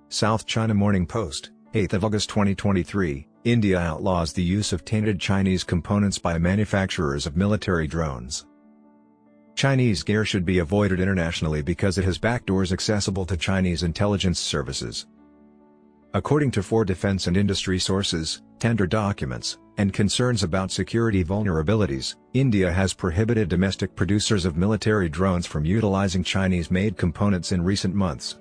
South China Morning Post, 8 August 2023, India outlaws the use of tainted Chinese components by manufacturers of military drones. Chinese gear should be avoided internationally because it has backdoors accessible to Chinese intelligence services. According to 4 defense and industry sources, tender documents, and concerns about security vulnerabilities, India has prohibited domestic producers of military drones from utilizing Chinese-made components in recent months.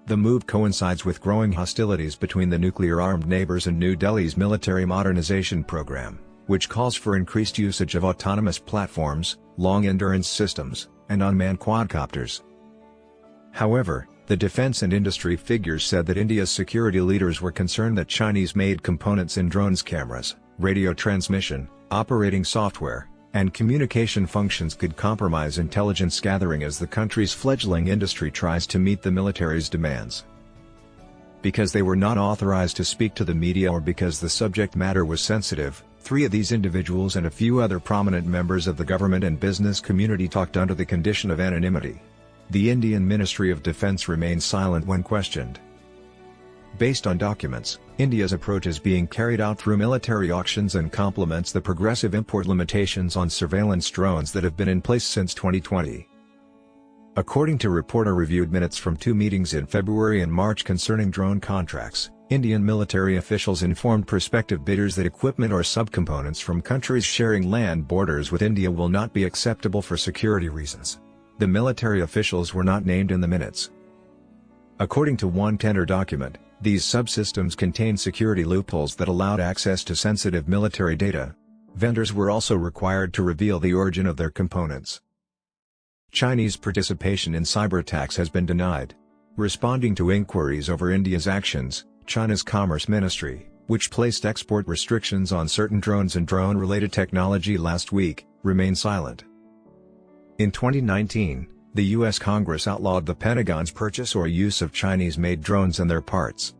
The move coincides with growing hostilities between the nuclear-armed neighbors and New Delhi's military modernization program, which calls for increased usage of autonomous platforms, long-endurance systems, and unmanned quadcopters. However, the defense and industry figures said that India's security leaders were concerned that Chinese-made components in drones' cameras, radio transmission, operating software, and communication functions could compromise intelligence gathering as the country's fledgling industry tries to meet the military's demands. Because they were not authorized to speak to the media or because the subject matter was sensitive, 3 of these individuals and a few other prominent members of the government and business community talked under the condition of anonymity. The Indian Ministry of Defence remains silent when questioned. Based on documents, India's approach is being carried out through military auctions and complements the progressive import limitations on surveillance drones that have been in place since 2020. According to reporter-reviewed minutes from 2 meetings in February and March concerning drone contracts, Indian military officials informed prospective bidders that equipment or subcomponents from countries sharing land borders with India will not be acceptable for security reasons. The military officials were not named in the minutes. According to one tender document, these subsystems contain security loopholes that allowed access to sensitive military data. Vendors were also required to reveal the origin of their components. Chinese participation in cyberattacks has been denied. Responding to inquiries over India's actions, China's Commerce Ministry, which placed export restrictions on certain drones and drone-related technology last week, remained silent. In 2019, the U.S. Congress outlawed the Pentagon's purchase or use of Chinese-made drones and their parts.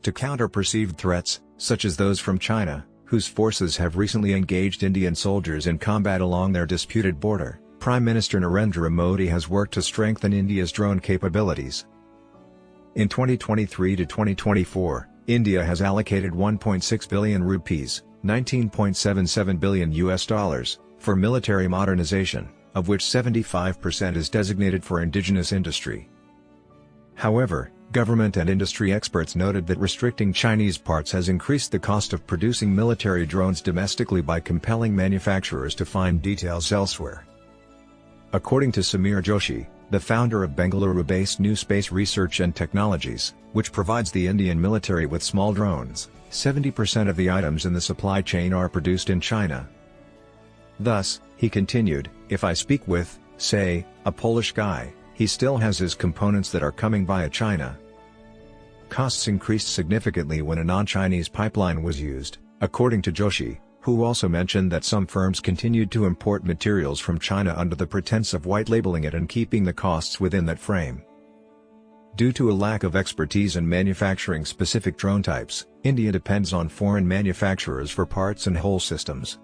To counter perceived threats, such as those from China, whose forces have recently engaged Indian soldiers in combat along their disputed border, Prime Minister Narendra Modi has worked to strengthen India's drone capabilities. In 2023 to 2024, India has allocated 1.6 billion rupees, $19.77 billion, for military modernization, of which 75% is designated for indigenous industry. However, government and industry experts noted that restricting Chinese parts has increased the cost of producing military drones domestically by compelling manufacturers to find details elsewhere. According to Samir Joshi, the founder of Bengaluru-based New Space Research and Technologies, which provides the Indian military with small drones, 70% of the items in the supply chain are produced in China. Thus, he continued, if I speak with, say, a Polish guy, he still has his components that are coming via China. Costs increased significantly when a non-Chinese pipeline was used, according to Joshi, who also mentioned that some firms continued to import materials from China under the pretense of white-labeling it and keeping the costs within that frame. Due to a lack of expertise in manufacturing specific drone types, India depends on foreign manufacturers for parts and whole systems.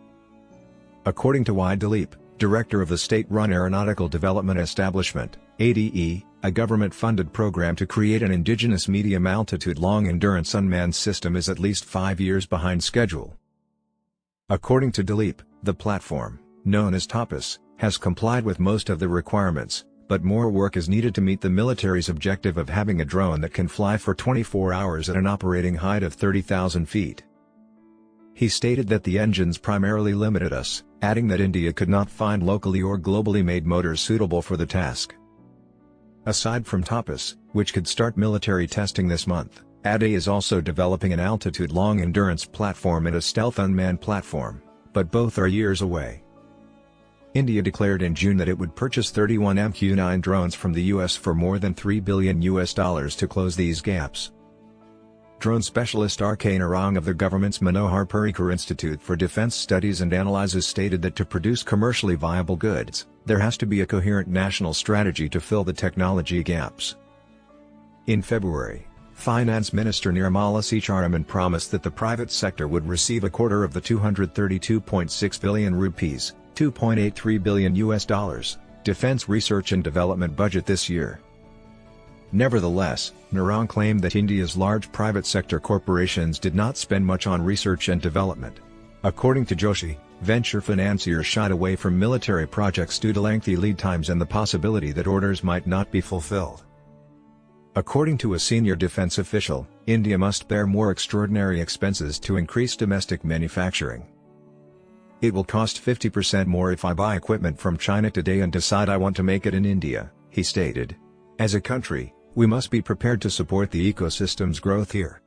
According to Y. Dilip, director of the state-run Aeronautical Development Establishment, ADE, a government-funded program to create an indigenous medium-altitude long-endurance unmanned system is at least 5 years behind schedule. According to Dilip, the platform, known as Tapas, has complied with most of the requirements, but more work is needed to meet the military's objective of having a drone that can fly for 24 hours at an operating height of 30,000 feet. He stated that the engines primarily limited us, adding that India could not find locally or globally made motors suitable for the task. Aside from Tapas, which could start military testing this month, ADE is also developing an altitude long-endurance platform and a stealth unmanned platform, but both are years away. India declared in June that it would purchase 31 MQ-9 drones from the US for more than $3 billion to close these gaps. Drone specialist R.K. Narang of the government's Manohar Parrikar Institute for Defense Studies and Analyses stated that to produce commercially viable goods, there has to be a coherent national strategy to fill the technology gaps. In February, Finance Minister Nirmala Sitharaman promised that the private sector would receive a quarter of the 232.6 billion rupees, $2.83 billion, defense research and development budget this year. Nevertheless, Narang claimed that India's large private sector corporations did not spend much on research and development. According to Joshi, venture financiers shied away from military projects due to lengthy lead times and the possibility that orders might not be fulfilled. According to a senior defense official, India must bear more extraordinary expenses to increase domestic manufacturing. "It will cost 50% more if I buy equipment from China today and decide I want to make it in India," he stated. "As a country, we must be prepared to support the ecosystem's growth here."